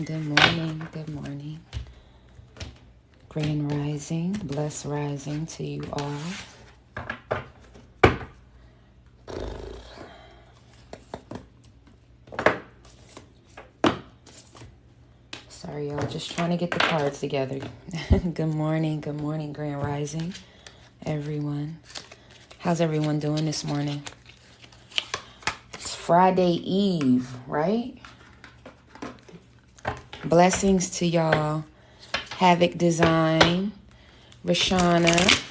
Good morning. Good morning. Grand rising, blessed rising to you all. Sorry, y'all. Just trying to get the cards together. Good morning. Good morning, grand rising, everyone. How's everyone doing this morning? It's Friday Eve, right? Blessings to y'all. Havoc Design, Rashana.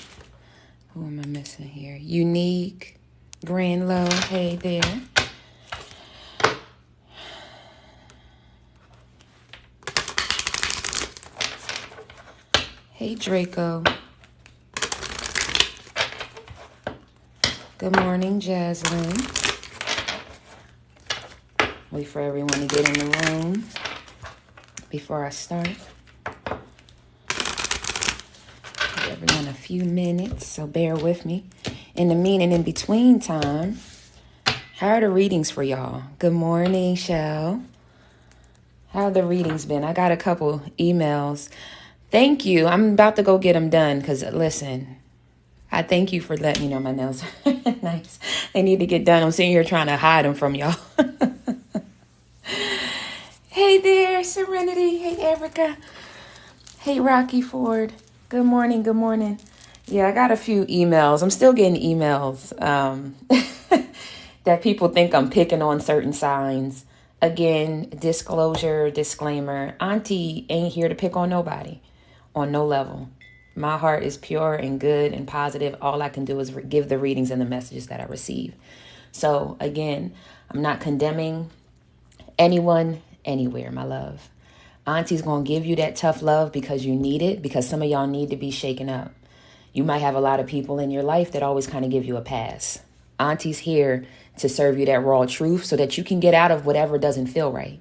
Who am I missing here? Unique, Grand Low. Hey there. Hey Draco. Good morning, Jaslyn. Wait for everyone to get in the room before I start. Give everyone a few minutes, so bear with me. In the mean and in between time, how are the readings for y'all? Good morning, Shell. How have the readings been? I got a couple emails. Thank you. I'm about to go get them done because, listen, I thank you for letting me know my nails are nice. They need to get done. I'm sitting here trying to hide them from y'all. Hey there, Serenity. Hey, Erica. Hey, Rocky Ford. Good morning. Good morning. Yeah, I got a few emails. I'm still getting emails that people think I'm picking on certain signs. Again, disclosure, disclaimer. Auntie ain't here to pick on nobody on no level. My heart is pure and good and positive. All I can do is give the readings and the messages that I receive. So again, I'm not condemning anyone anywhere, my love. Auntie's going to give you that tough love because you need it, because some of y'all need to be shaken up. You might have a lot of people in your life that always kind of give you a pass. Auntie's here to serve you that raw truth so that you can get out of whatever doesn't feel right.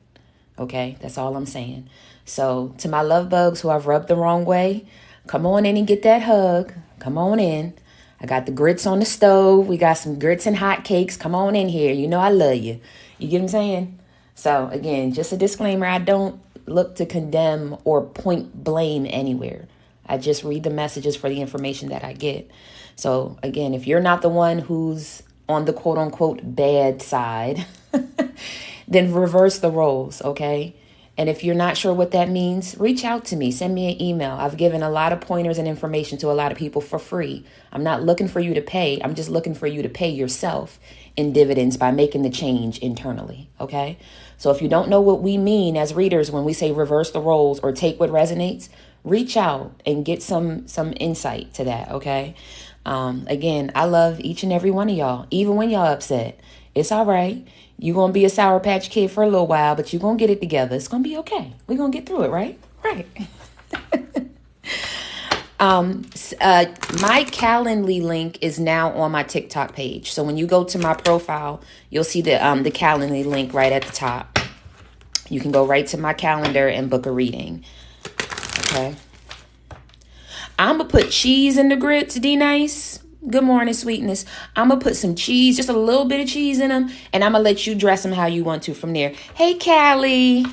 Okay, that's all I'm saying. So to my love bugs who I've rubbed the wrong way, come on in and get that hug. Come on in. I got the grits on the stove. We got some grits and hot cakes. Come on in here. You know I love you. You get what I'm saying? So again, just a disclaimer. I don't look to condemn or point blame anywhere. I just read the messages for the information that I get. So again, if you're not the one who's on the quote unquote bad side, then reverse the roles, okay? And if you're not sure what that means, reach out to me. Send me an email. I've given a lot of pointers and information to a lot of people for free. I'm not looking for you to pay. I'm just looking for you to pay yourself in dividends by making the change internally, okay? So if you don't know what we mean as readers when we say reverse the roles or take what resonates, reach out and get some insight to that, okay? Again, I love each and every one of y'all, even when y'all upset. It's all right. You're going to be a Sour Patch Kid for a little while, but you're going to get it together. It's going to be okay. We're going to get through it, right? Right. My Calendly link is now on my TikTok page. So when you go to my profile, you'll see the Calendly link right at the top. You can go right to my calendar and book a reading. Okay. I'm going to put cheese in the grits, D-Nice. Good morning, sweetness. I'm going to put some cheese, just a little bit of cheese in them, and I'm going to let you dress them how you want to from there. Hey, Callie.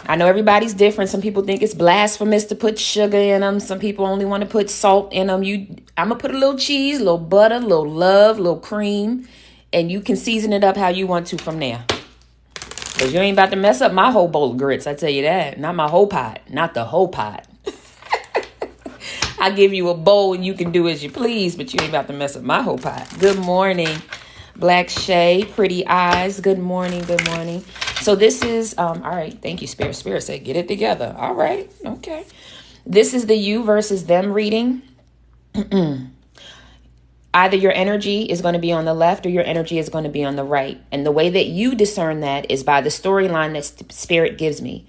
I know everybody's different. Some people think it's blasphemous to put sugar in them. Some people only want to put salt in them. I'm going to put a little cheese, a little butter, a little love, a little cream, and you can season it up how you want to from there. Because you ain't about to mess up my whole bowl of grits, I tell you that. Not my whole pot. Not the whole pot. I give you a bowl and you can do as you please, but you ain't about to mess up my whole pot. Good morning, Black Shay, pretty eyes. Good morning, good morning. So this is, all right, thank you, Spirit. Spirit said, get it together. All right, okay. This is the you versus them reading. Either your energy is going to be on the left or your energy is going to be on the right. And the way that you discern that is by the storyline that Spirit gives me.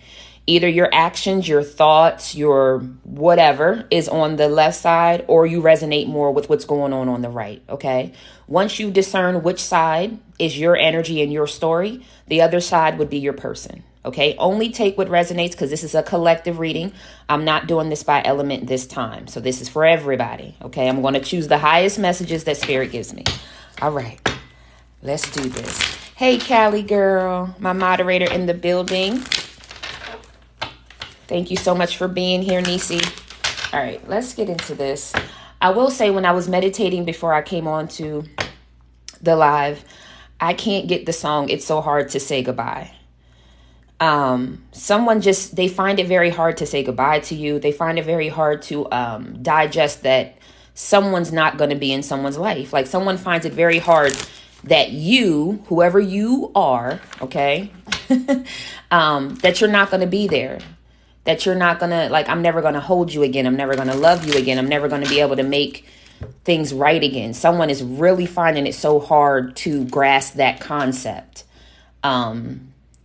Either your actions, your thoughts, your whatever is on the left side, or you resonate more with what's going on the right, okay? Once you discern which side is your energy and your story, the other side would be your person, okay? Only take what resonates because this is a collective reading. I'm not doing this by element this time. So this is for everybody, okay? I'm going to choose the highest messages that Spirit gives me. All right, let's do this. Hey, Callie girl, my moderator in the building. Thank you so much for being here, Nisi. All right, let's get into this. I will say when I was meditating before I came on to the live, I can't get the song It's So Hard to Say Goodbye. Someone they find it very hard to say goodbye to you. They find it very hard to digest that someone's not going to be in someone's life. Like someone finds it very hard that you, whoever you are, okay, that you're not going to be there. That you're not going to, like, I'm never going to hold you again. I'm never going to love you again. I'm never going to be able to make things right again. Someone is really finding it so hard to grasp that concept.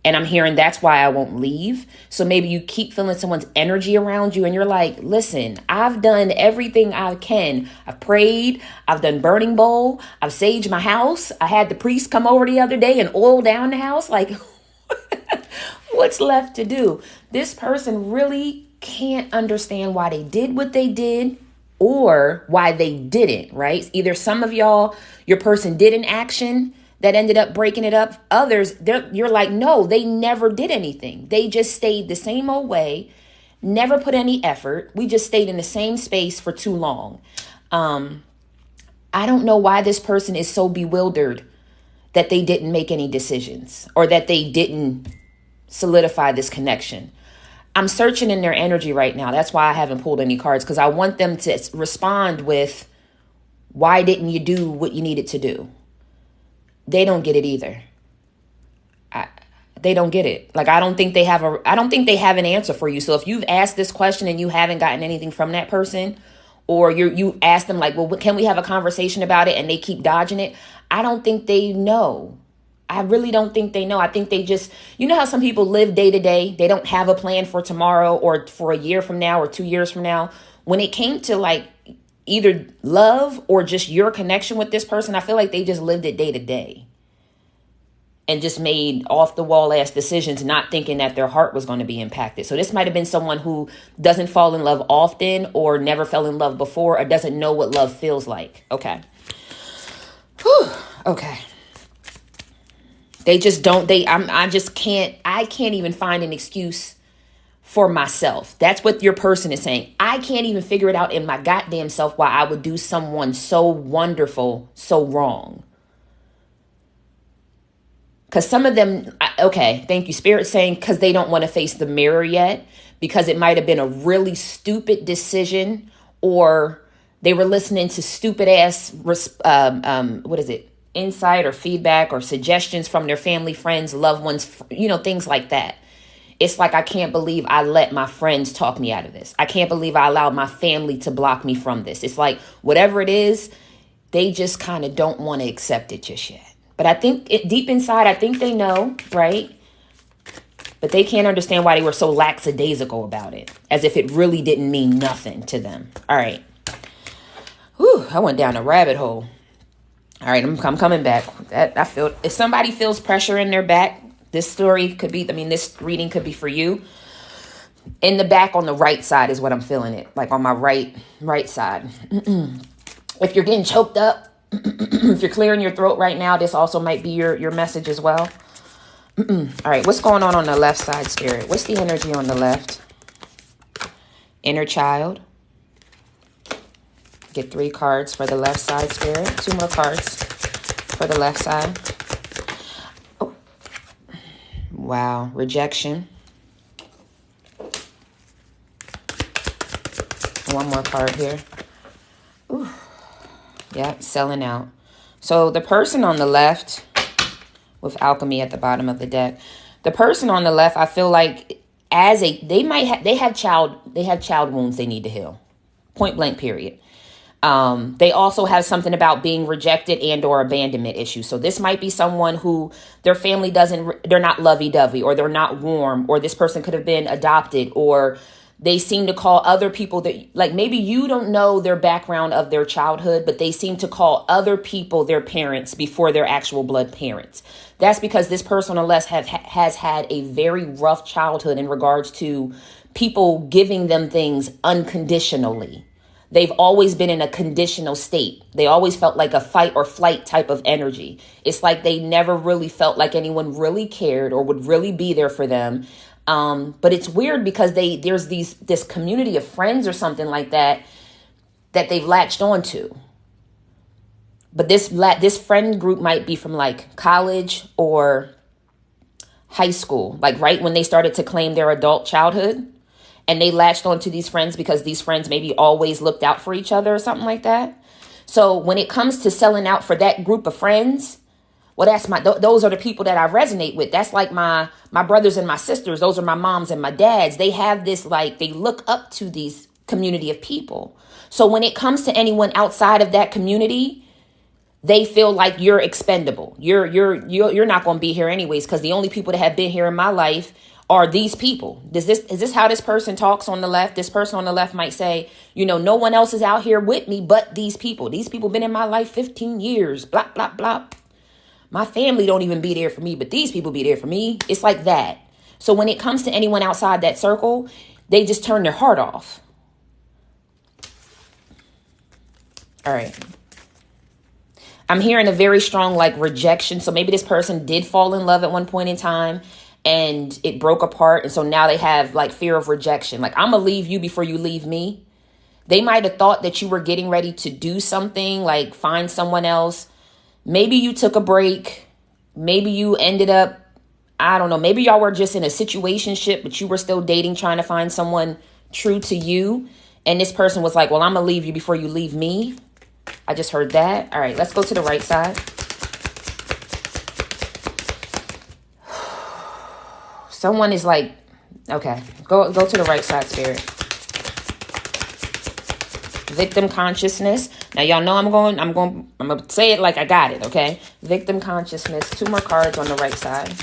And I'm hearing that's why I won't leave. So maybe you keep feeling someone's energy around you and you're like, listen, I've done everything I can. I've prayed. I've done burning bowl. I've saged my house. I had the priest come over the other day and oil down the house. Like, what's left to do? This person really can't understand why they did what they did or why they didn't, right? Either some of y'all, your person did an action that ended up breaking it up. Others, you're like, no, they never did anything. They just stayed the same old way, never put any effort. We just stayed in the same space for too long. I don't know why this person is so bewildered that they didn't make any decisions or that they didn't solidify this connection. I'm searching in their energy right now. That's why I haven't pulled any cards, because I want them to respond with, why didn't you do what you needed to do? They don't get it either. They don't get it. Like, I don't think they have an answer for you. So if you've asked this question and you haven't gotten anything from that person, or you ask them like, well, can we have a conversation about it? And they keep dodging it. I don't think they know. I really don't think they know. I think they just, you know how some people live day to day? They don't have a plan for tomorrow or for a year from now or 2 years from now. When it came to like either love or just your connection with this person, I feel like they just lived it day to day and just made off the wall ass decisions, not thinking that their heart was going to be impacted. So this might have been someone who doesn't fall in love often or never fell in love before or doesn't know what love feels like. Okay. Whew. Okay. They just don't, I can't even find an excuse for myself. That's what your person is saying. I can't even figure it out in my goddamn self why I would do someone so wonderful so wrong. Because some of them, okay, thank you, Spirit, saying because they don't want to face the mirror yet, because it might have been a really stupid decision, or they were listening to stupid ass, insight or feedback or suggestions from their family, friends, loved ones, things like that. It's like, I can't believe I let my friends talk me out of this. I can't believe I allowed my family to block me from this. It's like, whatever it is, they just kind of don't want to accept it just yet. But I think deep inside, I think they know, right? But they can't understand why they were so lackadaisical about it, as if it really didn't mean nothing to them. All right. Whew, I went down a rabbit hole. All right, I'm coming back. I feel, if somebody feels pressure in their back, this reading could be for you. In the back on the right side is what I'm feeling it. Like on my right side. If you're getting choked up, if you're clearing your throat right now, this also might be your message as well. All right, what's going on the left side, Spirit? What's the energy on the left? Inner child. Get 3 cards for the left side, Spirit. 2 more cards for the left side. Oh. Wow. Rejection. 1 more card here. Ooh. Yeah, selling out. So the person on the left, with alchemy at the bottom of the deck, the person on the left, I feel like they have child wounds they need to heal. Point blank, period. They also have something about being rejected and or abandonment issues. So this might be someone who their family they're not lovey-dovey, or they're not warm, or this person could have been adopted, or they seem to call other people that, like, maybe you don't know their background of their childhood, but they seem to call other people their parents before their actual blood parents. That's because this person on the left has had a very rough childhood in regards to people giving them things unconditionally. they've always been in a conditional state. They always felt like a fight or flight type of energy. It's like they never really felt like anyone really cared or would really be there for them. But it's weird because there's this community of friends or something like that they've latched onto. But this friend group might be from like college or high school, like right when they started to claim their adult childhood, and they latched onto these friends because these friends maybe always looked out for each other or something like that. So when it comes to selling out for that group of friends, well, those are the people that I resonate with. That's like my brothers and my sisters. Those are my moms and my dads. They have this, like, they look up to these community of people. So when it comes to anyone outside of that community, they feel like you're expendable. You're not going to be here anyways, because the only people that have been here in my life are these people. Is this how this person talks on the left? This person on the left might say, no one else is out here with me but these people. These people been in my life 15 years, blah, blah, blah. My family don't even be there for me, but these people be there for me. It's like that. So when it comes to anyone outside that circle, they just turn their heart off. All right. I'm hearing a very strong like rejection. So maybe this person did fall in love at one point in time and it broke apart. And so now they have like fear of rejection. Like, I'm going to leave you before you leave me. They might have thought that you were getting ready to do something, like find someone else. Maybe you took a break. Maybe you ended up, I don't know, maybe y'all were just in a situationship, but you were still dating, trying to find someone true to you. And this person was like, well, I'm going to leave you before you leave me. I just heard that. All right, let's go to the right side. Someone is like, okay, go to the right side, Spirit. Victim consciousness. Now, y'all know I'm going to say it like I got it, okay? Victim consciousness. 2 more cards on the right side.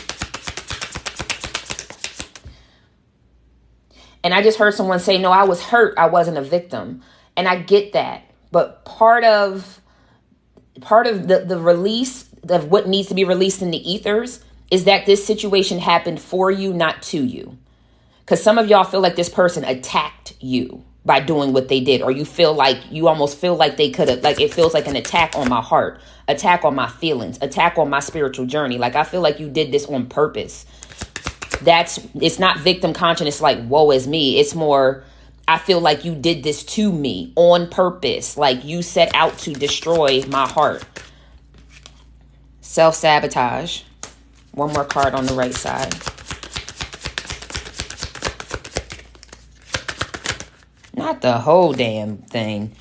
And I just heard someone say, no, I was hurt. I wasn't a victim. And I get that. But part of the release of what needs to be released in the ethers is that this situation happened for you, not to you. Because some of y'all feel like this person attacked you by doing what they did, or you almost feel like they could have, like, it feels like an attack on my heart, attack on my feelings, attack on my spiritual journey. Like, I feel like you did this on purpose. It's not victim consciousness like woe is me. It's more, I feel like you did this to me on purpose. Like, you set out to destroy my heart. Self-sabotage. 1 more card on the right side. Not the whole damn thing.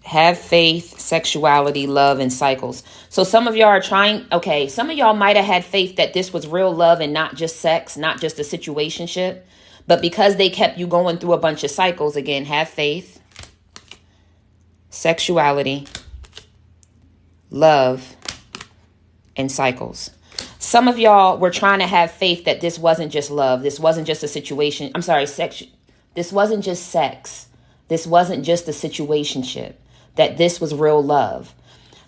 Have faith, sexuality, love, and cycles. So some of y'all are some of y'all might have had faith that this was real love and not just sex, not just a situationship. But because they kept you going through a bunch of cycles, again, have faith, sexuality, love, and cycles. Some of y'all were trying to have faith that this wasn't just love. This wasn't just a situation. I'm sorry, this wasn't just sex. This wasn't just a situationship. That this was real love.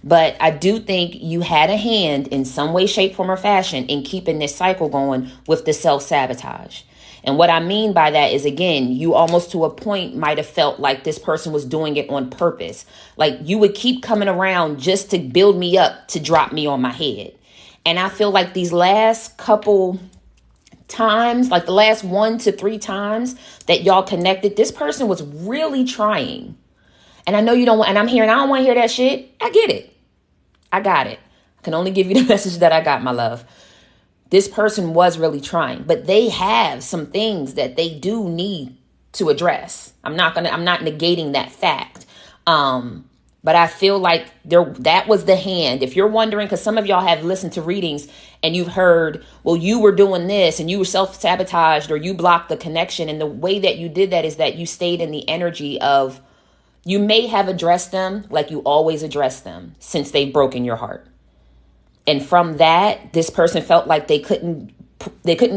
But I do think you had a hand in some way, shape, form, or fashion in keeping this cycle going with the self-sabotage. And what I mean by that is, again, you almost to a point might have felt like this person was doing it on purpose. Like, you would keep coming around just to build me up, to drop me on my head. And I feel like these last couple times, like the last 1 to 3 times that y'all connected, this person was really trying. And I know you don't want, and I'm hearing, I don't want to hear that shit. I get it. I got it. I can only give you the message that I got, my love. This person was really trying, but they have some things that they do need to address. I'm not negating that fact. But I feel like that was the hand. If you're wondering, because some of y'all have listened to readings and you've heard, well, you were doing this and you were self-sabotaged or you blocked the connection. And the way that you did that is that you stayed in the energy of, you may have addressed them like you always address them since they've broken your heart. And from that, this person felt like they couldn't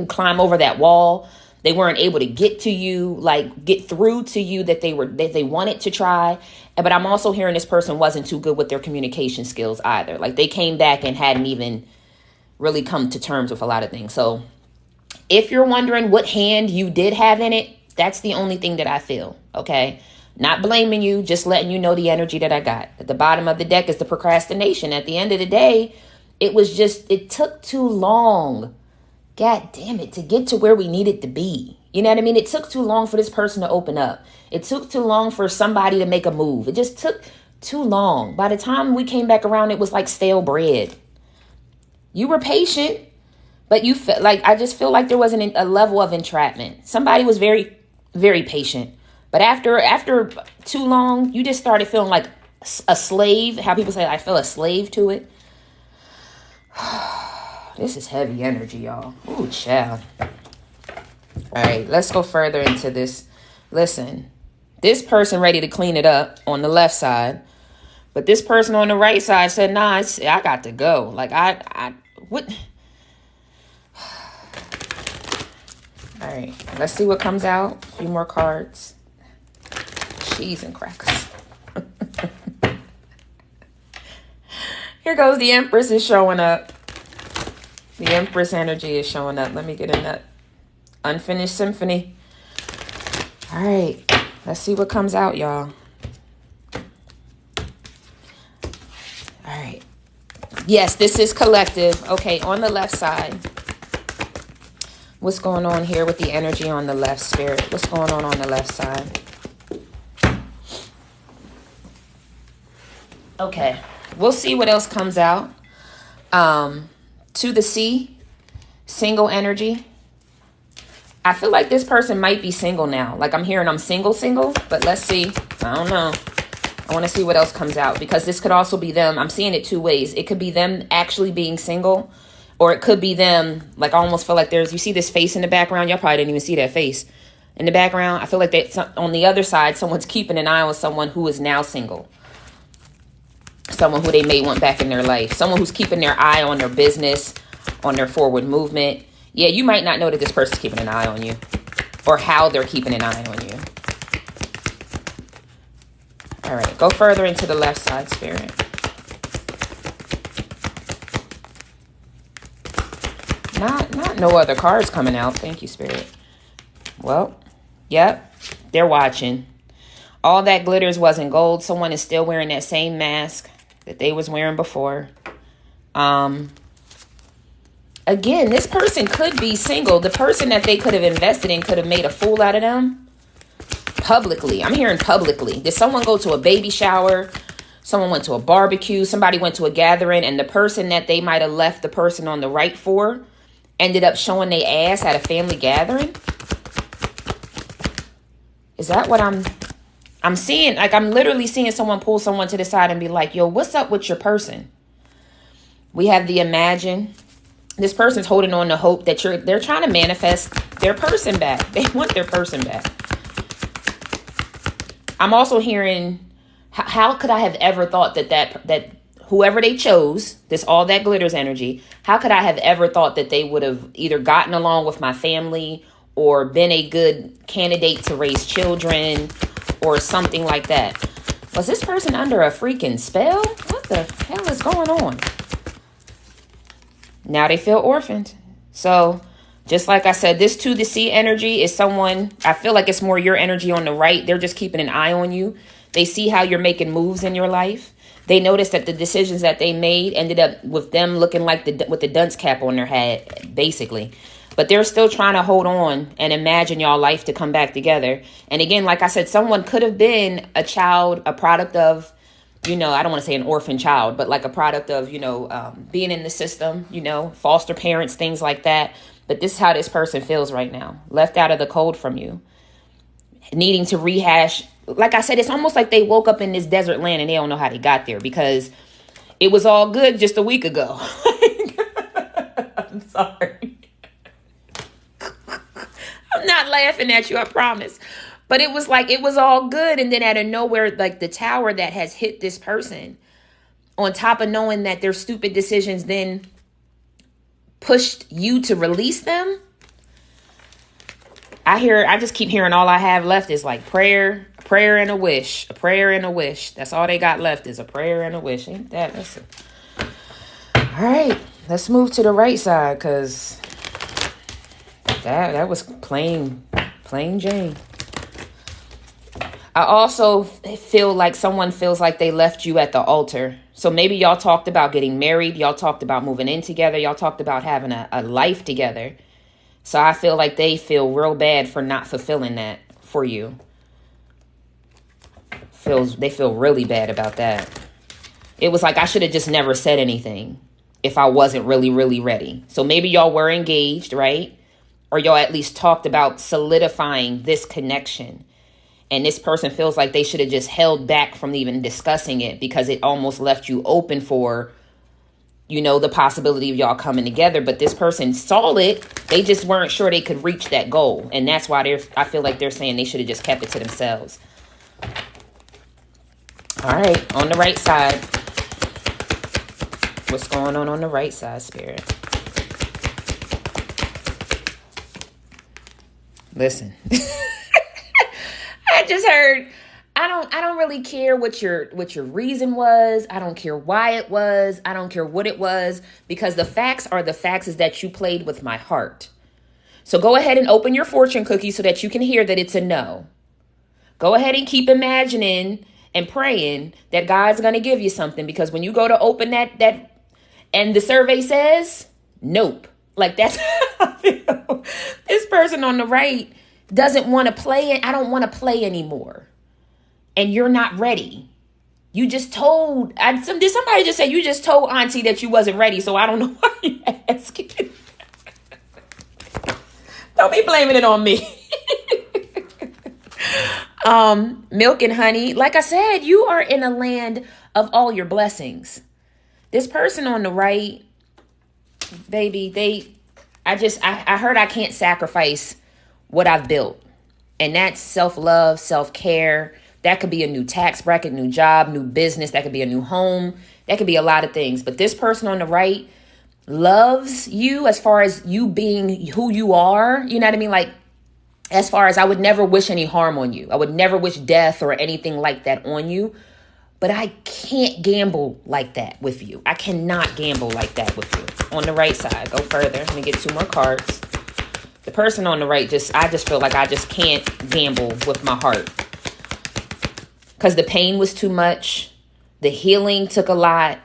climb over that wall. They weren't able to get to you, like get through to you that they wanted to try. But I'm also hearing this person wasn't too good with their communication skills either. Like, they came back and hadn't even really come to terms with a lot of things. So if you're wondering what hand you did have in it, that's the only thing that I feel. Okay. Not blaming you, just letting you know the energy that I got. At the bottom of the deck is the procrastination. At the end of the day, it took too long. God damn it, to get to where we needed to be. You know what I mean? It took too long for this person to open up. It took too long for somebody to make a move. It just took too long. By the time we came back around, it was like stale bread. You were patient, but you felt like, I just feel like there wasn't a level of entrapment. Somebody was very, very patient. But after too long, you just started feeling like a slave. How people say, I feel a slave to it. This is heavy energy, y'all. Ooh, child. All right, let's go further into this. Listen, this person ready to clean it up on the left side. But this person on the right side said, nah, I got to go. Like, what? All right, let's see what comes out. A few more cards. Cheese and crackers. Here goes the Empress is showing up. The Empress energy is showing up. Let me get in that unfinished symphony. All right, let's see what comes out, y'all. All right. Yes, this is collective. Okay, on the left side. What's going on here with the energy on the left, Spirit? What's going on the left side? Okay, we'll see what else comes out. To the sea, single energy. I feel like this person might be single now. Like I'm hearing I'm single, but let's see. I don't know. I want to see what else comes out because this could also be them. I'm seeing it two ways. It could be them actually being single, or it could be them. Like I almost feel like you see this face in the background. Y'all probably didn't even see that face in the background. I feel like on the other side, someone's keeping an eye on someone who is now single. Someone who they may want back in their life. Someone who's keeping their eye on their business, on their forward movement. Yeah, you might not know that this person's keeping an eye on you or how they're keeping an eye on you. All right, go further into the left side, Spirit. Not no other cards coming out. Thank you, Spirit. Well, yep, they're watching. All that glitters wasn't gold. Someone is still wearing that same mask that they was wearing before. Again, this person could be single. The person that they could have invested in could have made a fool out of them publicly. I'm hearing publicly. Did someone go to a baby shower? Someone went to a barbecue. Somebody went to a gathering, and the person that they might have left the person on the right for ended up showing their ass at a family gathering. Is that what I'm seeing? Like I'm literally seeing someone pull someone to the side and be like, yo, what's up with your person? We have the imagine. This person's holding on to hope that they're trying to manifest their person back. They want their person back. I'm also hearing, how could I have ever thought that whoever they chose, this all that glitters energy, how could I have ever thought that they would have either gotten along with my family or been a good candidate to raise children or something like that? Was this person under a freaking spell? What the hell is going on? Now they feel orphaned. So just like I said, this to the sea energy is someone, I feel like it's more your energy on the right. They're just keeping an eye on you. They see how you're making moves in your life. They noticed that the decisions that they made ended up with them looking like with the dunce cap on their head, basically. But they're still trying to hold on and imagine y'all life to come back together. And again, like I said, someone could have been a child, a product of, I don't want to say an orphan child, but like a product of, being in the system, foster parents, things like that. But this is how this person feels right now, left out of the cold from you, needing to rehash. Like I said, it's almost like they woke up in this desert land and they don't know how they got there because it was all good just a week ago. I'm sorry. I'm not laughing at you, I promise. But it was like, it was all good. And then out of nowhere, like the tower that has hit this person, on top of knowing that their stupid decisions then pushed you to release them. I just keep hearing all I have left is like prayer, a prayer and a wish, a prayer and a wish. That's all they got left is a prayer and a wish. Ain't that? All right, let's move to the right side because that was plain Jane. I also feel like someone feels like they left you at the altar. So maybe y'all talked about getting married. Y'all talked about moving in together. Y'all talked about having a life together. So I feel like they feel real bad for not fulfilling that for you. They feel really bad about that. It was like I should have just never said anything if I wasn't really, really ready. So maybe y'all were engaged, right? Or y'all at least talked about solidifying this connection. And this person feels like they should have just held back from even discussing it because it almost left you open for, the possibility of y'all coming together. But this person saw it. They just weren't sure they could reach that goal. And that's why I feel like they're saying they should have just kept it to themselves. All right. On the right side. What's going on the right side, Spirit? Listen. I just heard, I don't really care what your reason was. I don't care why it was. I don't care what it was, because the facts are the facts is that you played with my heart. So go ahead and open your fortune cookie so that you can hear that it's a no. Go ahead and keep imagining and praying that God's going to give you something, because when you go to open that and the survey says nope, like that's how I feel. This person on the right doesn't want to play it. I don't want to play anymore. And you're not ready. You just told, did somebody just say you just told Auntie that you wasn't ready? So I don't know why you asking. Don't be blaming it on me. Milk and honey. Like I said, you are in a land of all your blessings. This person on the right, baby, I heard I can't sacrifice what I've built. And that's self-love, self-care. That could be a new tax bracket, new job, new business. That could be a new home. That could be a lot of things. But this person on the right loves you as far as you being who you are. You know what I mean? Like, as far as I would never wish any harm on you. I would never wish death or anything like that on you. But I can't gamble like that with you. I cannot gamble like that with you. On the right side, go further. Let me get 2 more cards. The person on the right, I just feel like I just can't gamble with my heart. Because the pain was too much. The healing took a lot.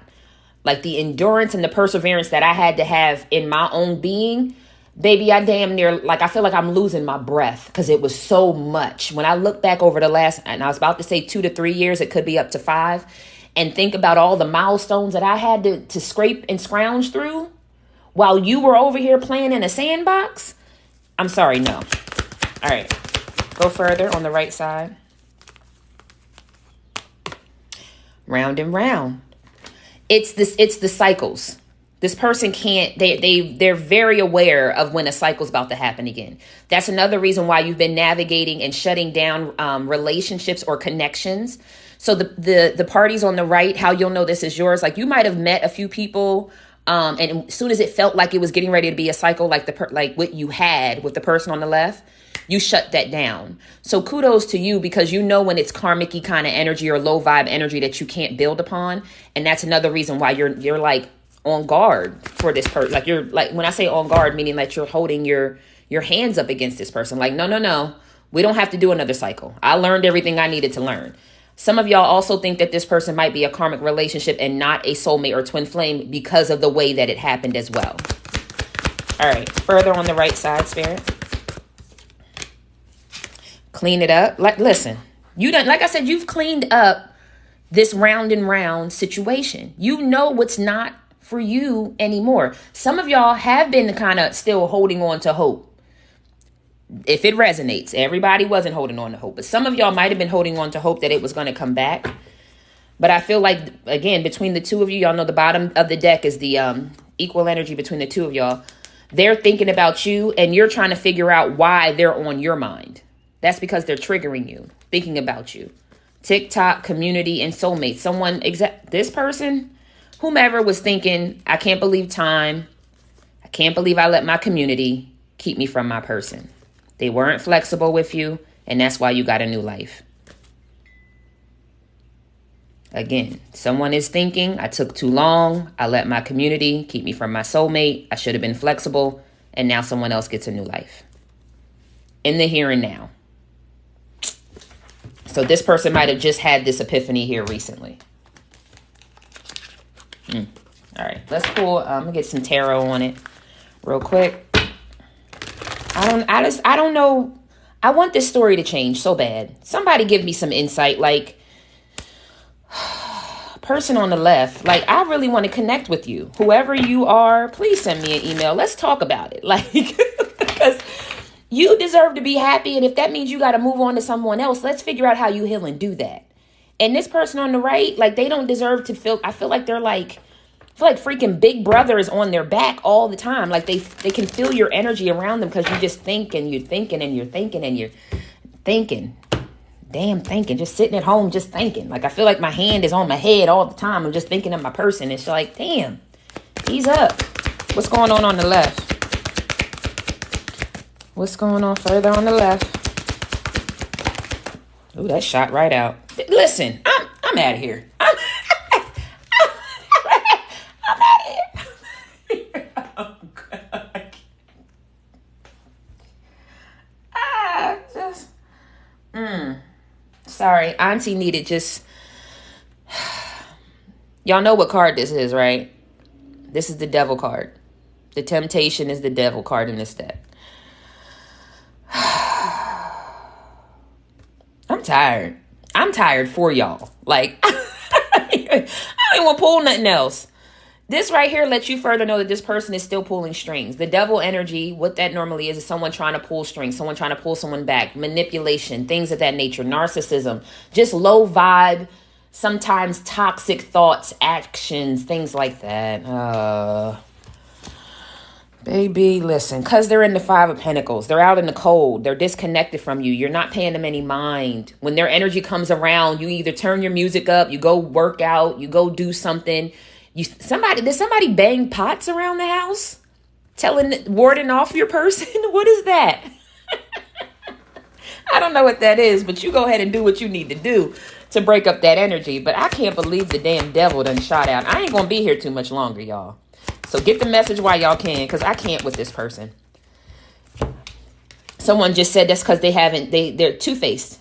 Like the endurance and the perseverance that I had to have in my own being. Baby, I damn near, like, I feel like I'm losing my breath because it was so much. When I look back over the last, and I was about to say 2 to 3 years, it could be up to 5. And think about all the milestones that I had to scrape and scrounge through while you were over here playing in a sandbox. I'm sorry, no. All right, go further on the right side. Round and round. It's the cycles. This person can't, they're very aware of when a cycle's about to happen again. That's another reason why you've been navigating and shutting down relationships or connections. So the parties on the right, how you'll know this is yours, like you might have met a few people, and as soon as it felt like it was getting ready to be a cycle, like like what you had with the person on the left, you shut that down. So kudos to you, because you know when it's karmic-y kind of energy or low vibe energy that you can't build upon. And that's another reason why you're like on guard for this person. Like you're like, when I say on guard, meaning like you're holding your hands up against this person. Like, no, we don't have to do another cycle. I learned everything I needed to learn. Some of y'all also think that this person might be a karmic relationship and not a soulmate or twin flame because of the way that it happened as well. All right, further on the right side, Spirit. Clean it up. Like, listen, you done, like I said, you've cleaned up this round and round situation. You know what's not for you anymore. Some of y'all have been kind of still holding on to hope. If it resonates, everybody wasn't holding on to hope, but some of y'all might have been holding on to hope that it was going to come back. But I feel like, again, between the two of you, y'all know the bottom of the deck is the equal energy between the two of y'all. They're thinking about you and you're trying to figure out why they're on your mind. That's because they're triggering you, thinking about you. TikTok, community, and soulmate. This person, whomever was thinking, I can't believe time. I can't believe I let my community keep me from my person. They weren't flexible with you, and that's why you got a new life. Again, someone is thinking, I took too long. I let my community keep me from my soulmate. I should have been flexible, and now someone else gets a new life. In the here and now. So this person might have just had this epiphany here recently. All right, let's pull. I'm gonna get some tarot on it real quick. I don't know. I want this story to change so bad. Somebody give me some insight. Like, person on the left, like, I really want to connect with you. Whoever you are, please send me an email. Let's talk about it. Like, because you deserve to be happy. And if that means you got to move on to someone else, let's figure out how you heal and do that. And this person on the right, like, they don't deserve to feel, I feel like they're like, I feel like freaking Big Brother is on their back all the time. Like they can feel your energy around them because you just think and you're thinking and you're thinking and you're thinking. Damn thinking. Just sitting at home just thinking. Like I feel like my hand is on my head all the time. I'm just thinking of my person. It's like, damn, ease up. What's going on the left? What's going on further on the left? Ooh, that shot right out. Listen, I'm out of here. I'm out of here. Oh, God. Sorry, Auntie needed just... Y'all know what card this is, right? This is the devil card. The temptation is the devil card in this deck. I'm tired. I'm tired for y'all. Like, I don't want to pull nothing else. This right here lets you further know that this person is still pulling strings. The devil energy, what that normally is someone trying to pull strings, someone trying to pull someone back, manipulation, things of that nature, narcissism, just low vibe, sometimes toxic thoughts, actions, things like that. Baby, listen, because they're in the Five of Pentacles. They're out in the cold. They're disconnected from you. You're not paying them any mind. When their energy comes around, you either turn your music up, you go work out, you go do something. Did somebody bang pots around the house? Warding off your person? What is that? I don't know what that is, but you go ahead and do what you need to do to break up that energy. But I can't believe the damn devil done shot out. I ain't going to be here too much longer, y'all. So get the message while y'all can, because I can't with this person. Someone just said that's because they're two-faced.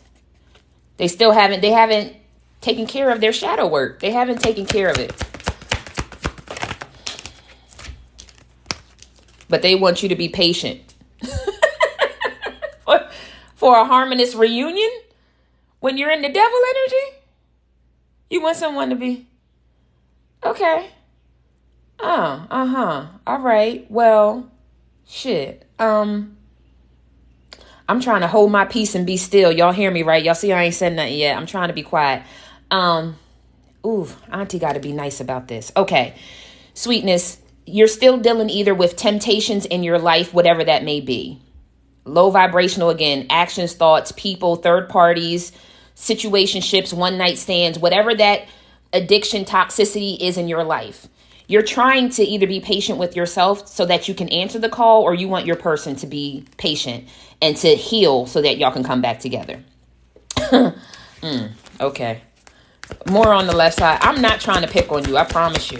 They haven't taken care of their shadow work. They haven't taken care of it. But they want you to be patient. For a harmonious reunion? When you're in the devil energy? You want someone to be... Okay. All right. Well, shit. I'm trying to hold my peace and be still. Y'all hear me, right? Y'all see I ain't said nothing yet. I'm trying to be quiet. Auntie got to be nice about this. Okay. Sweetness, you're still dealing either with temptations in your life, whatever that may be. Low vibrational, again, actions, thoughts, people, third parties, situationships, one night stands, whatever that addiction, toxicity is in your life. You're trying to either be patient with yourself so that you can answer the call, or you want your person to be patient and to heal so that y'all can come back together. Okay. More on the left side. I'm not trying to pick on you. I promise you.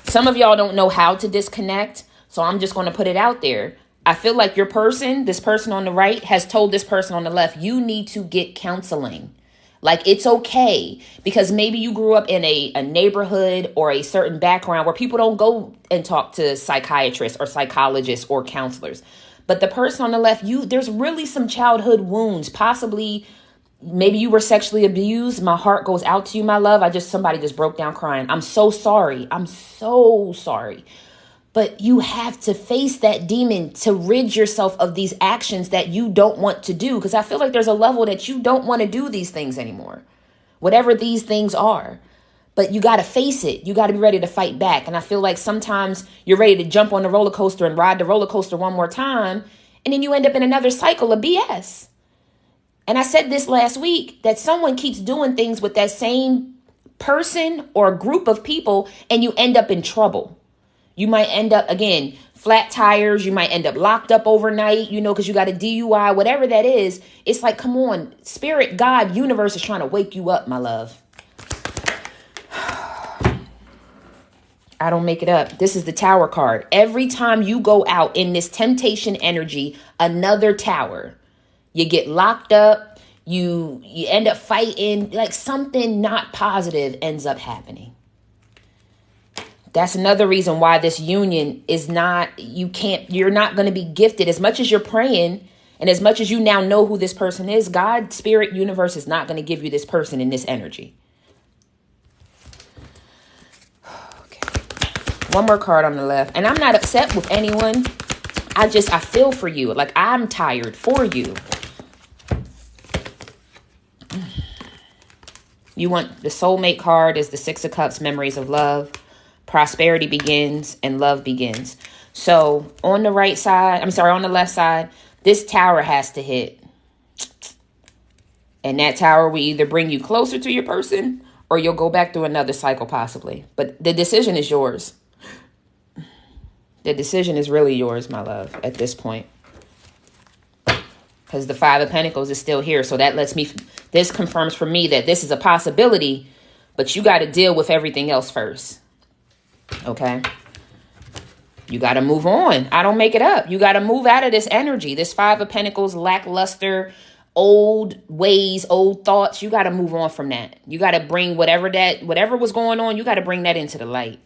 Some of y'all don't know how to disconnect. So I'm just going to put it out there. I feel like this person on the right has told this person on the left, you need to get counseling. Like, it's okay, because maybe you grew up in a neighborhood or a certain background where people don't go and talk to psychiatrists or psychologists or counselors. But the person on the left, there's really some childhood wounds, possibly maybe you were sexually abused. My heart goes out to you, my love. Somebody just broke down crying. I'm so sorry. I'm so sorry. But you have to face that demon to rid yourself of these actions that you don't want to do. Because I feel like there's a level that you don't want to do these things anymore, whatever these things are. But you got to face it. You got to be ready to fight back. And I feel like sometimes you're ready to jump on the roller coaster and ride the roller coaster one more time. And then you end up in another cycle of BS. And I said this last week, that someone keeps doing things with that same person or group of people, and you end up in trouble. You might end up, again, flat tires. You might end up locked up overnight, because you got a DUI, whatever that is. It's like, come on, spirit, God, universe is trying to wake you up, my love. I don't make it up. This is the Tower card. Every time you go out in this temptation energy, another tower. You get locked up. You end up fighting, like something not positive ends up happening. That's another reason why this union is not, you're not going to be gifted as much as you're praying. And as much as you now know who this person is, God, spirit, universe is not going to give you this person in this energy. Okay. One more card on the left. And I'm not upset with anyone. I feel for you. Like, I'm tired for you. You want the soulmate card is the Six of Cups, memories of love. Prosperity begins and love begins. So on the right side, on the left side, this tower has to hit. And that tower will either bring you closer to your person or you'll go back through another cycle possibly. But the decision is yours. The decision is really yours, my love, at this point. Because the Five of Pentacles is still here. So that this confirms for me that this is a possibility, but you got to deal with everything else first. Okay? You got to move on. I don't make it up. You got to move out of this energy. This Five of Pentacles, lackluster, old ways, old thoughts. You got to move on from that. You got to bring whatever was going on, you got to bring that into the light.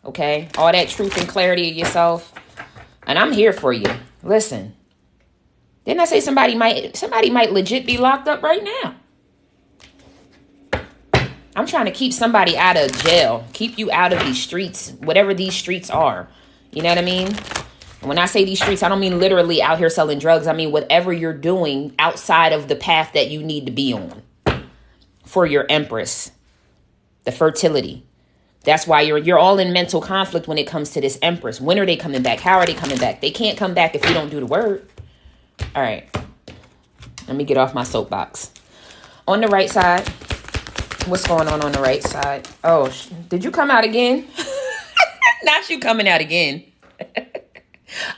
Okay? All that truth and clarity of yourself. And I'm here for you. Listen. Didn't I say somebody might legit be locked up right now? I'm trying to keep somebody out of jail. Keep you out of these streets, whatever these streets are. You know what I mean? When I say these streets, I don't mean literally out here selling drugs. I mean whatever you're doing outside of the path that you need to be on for your Empress, the fertility. That's why you're all in mental conflict when it comes to this Empress. When are they coming back? How are they coming back? They can't come back if you don't do the work. All right. Let me get off my soapbox. On the right side, what's going on the right side? Oh, did you come out again? Not you coming out again.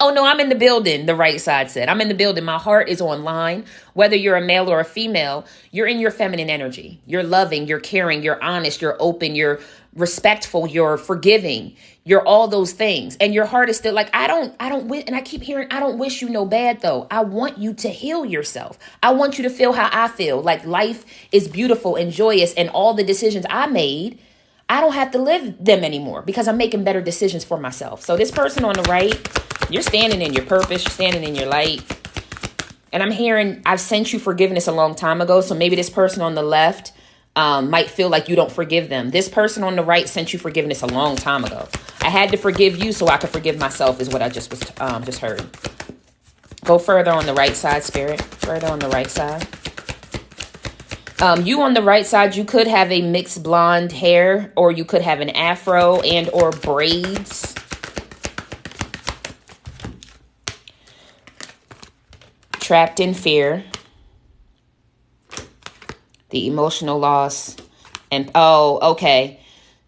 Oh, no, I'm in the building, the right side said. I'm in the building. My heart is online. Whether you're a male or a female, you're in your feminine energy. You're loving, you're caring, you're honest, you're open, you're respectful, you're forgiving. You're all those things. And your heart is still like, and I keep hearing, I don't wish you no bad though. I want you to heal yourself. I want you to feel how I feel. Like life is beautiful and joyous, and all the decisions I made, I don't have to live them anymore because I'm making better decisions for myself. So this person on the right, you're standing in your purpose, you're standing in your light. And I'm hearing, I've sent you forgiveness a long time ago. So maybe this person on the left might feel like you don't forgive them. This person on the right sent you forgiveness a long time ago. I had to forgive you so I could forgive myself is what I just heard. Go further on the right side, Spirit. Further on the right side. You on the right side, you could have a mixed blonde hair, or you could have an afro and or braids. Trapped in fear. The emotional loss. And, oh, okay.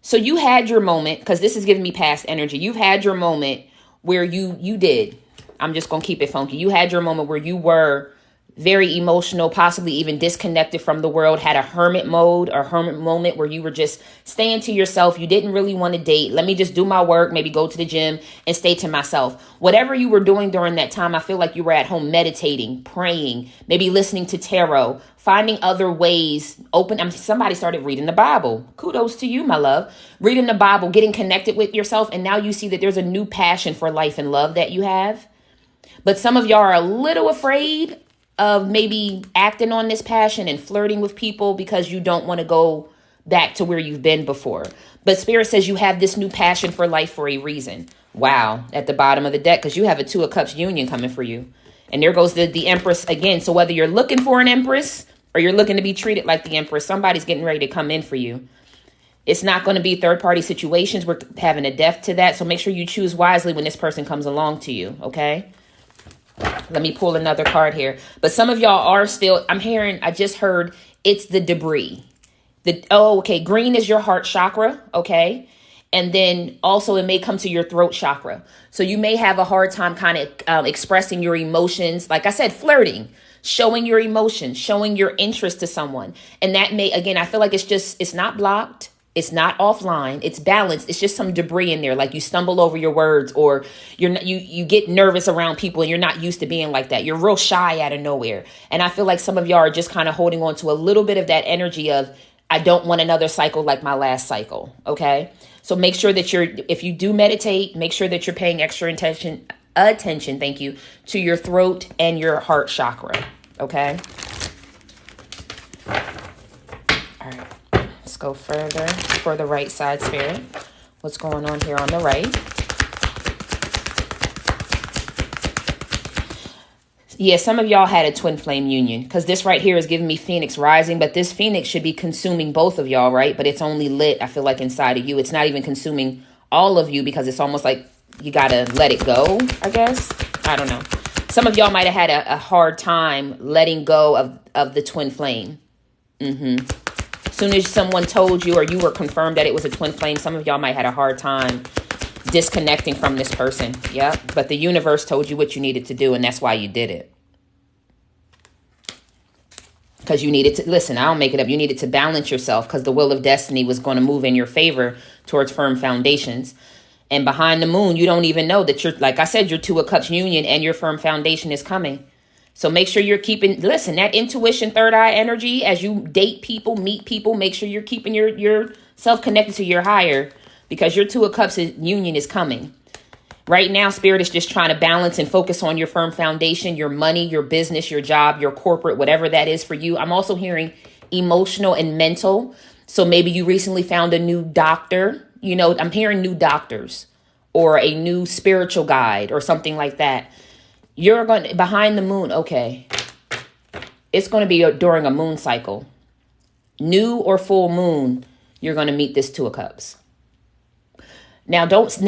So you had your moment, because this is giving me past energy. You've had your moment where you did. I'm just going to keep it funky. You had your moment where you were very emotional, possibly even disconnected from the world, had a hermit mode or hermit moment where you were just staying to yourself. You didn't really want to date. Let me just do my work, maybe go to the gym and stay to myself. Whatever you were doing during that time, I feel like you were at home meditating, praying, maybe listening to tarot, finding other ways. Somebody started reading the Bible. Kudos to you, my love. Reading the Bible, getting connected with yourself. And now you see that there's a new passion for life and love that you have. But some of y'all are a little afraid of maybe acting on this passion and flirting with people because you don't want to go back to where you've been before. But Spirit says you have this new passion for life for a reason. Wow. At the bottom of the deck, because you have a Two of Cups union coming for you. And there goes the Empress again. So whether you're looking for an Empress or you're looking to be treated like the Empress, somebody's getting ready to come in for you. It's not going to be third-party situations. We're having a death to that. So make sure you choose wisely when this person comes along to you, okay? Let me pull another card here. But some of y'all are still, I just heard it's the debris. Green is your heart chakra, okay? And then also it may come to your throat chakra. So you may have a hard time kind of expressing your emotions. Like I said, flirting, showing your emotions, showing your interest to someone. And that may, again, I feel like it's not blocked. It's not offline. It's balanced. It's just some debris in there. Like you stumble over your words, or you get nervous around people and you're not used to being like that. You're real shy out of nowhere. And I feel like some of y'all are just kind of holding on to a little bit of that energy of, I don't want another cycle like my last cycle. Okay. So make sure that if you do meditate, make sure that you're paying extra attention, thank you, to your throat and your heart chakra. Okay. All right. Let's go further for the right side, Spirit. What's going on here on the right? Yeah, some of y'all had a twin flame union, because this right here is giving me Phoenix rising, but this Phoenix should be consuming both of y'all, right? But it's only lit, I feel like, inside of you. It's not even consuming all of you, because it's almost like you got to let it go, I guess. I don't know. Some of y'all might have had a hard time letting go of the twin flame. As soon as someone told you or you were confirmed that it was a twin flame, some of y'all might have had a hard time disconnecting from this person. Yeah. But the universe told you what you needed to do, and that's why you did it. Because you needed to, listen, I don't make it up. You needed to balance yourself, because the wheel of destiny was going to move in your favor towards firm foundations. And behind the moon, you don't even know that you're, like I said, your Two of Cups union and your firm foundation is coming. So make sure you're keeping, listen, that intuition, third eye energy, as you date people, meet people, make sure you're keeping yourself connected to your higher, because your Two of Cups union is coming. Right now, Spirit is just trying to balance and focus on your firm foundation, your money, your business, your job, your corporate, whatever that is for you. I'm also hearing emotional and mental. So maybe you recently found a new doctor. You know, I'm hearing new doctors or a new spiritual guide or something like that. You're going to, behind the moon, okay. It's going to be during a moon cycle. New or full moon, you're going to meet this Two of Cups. Now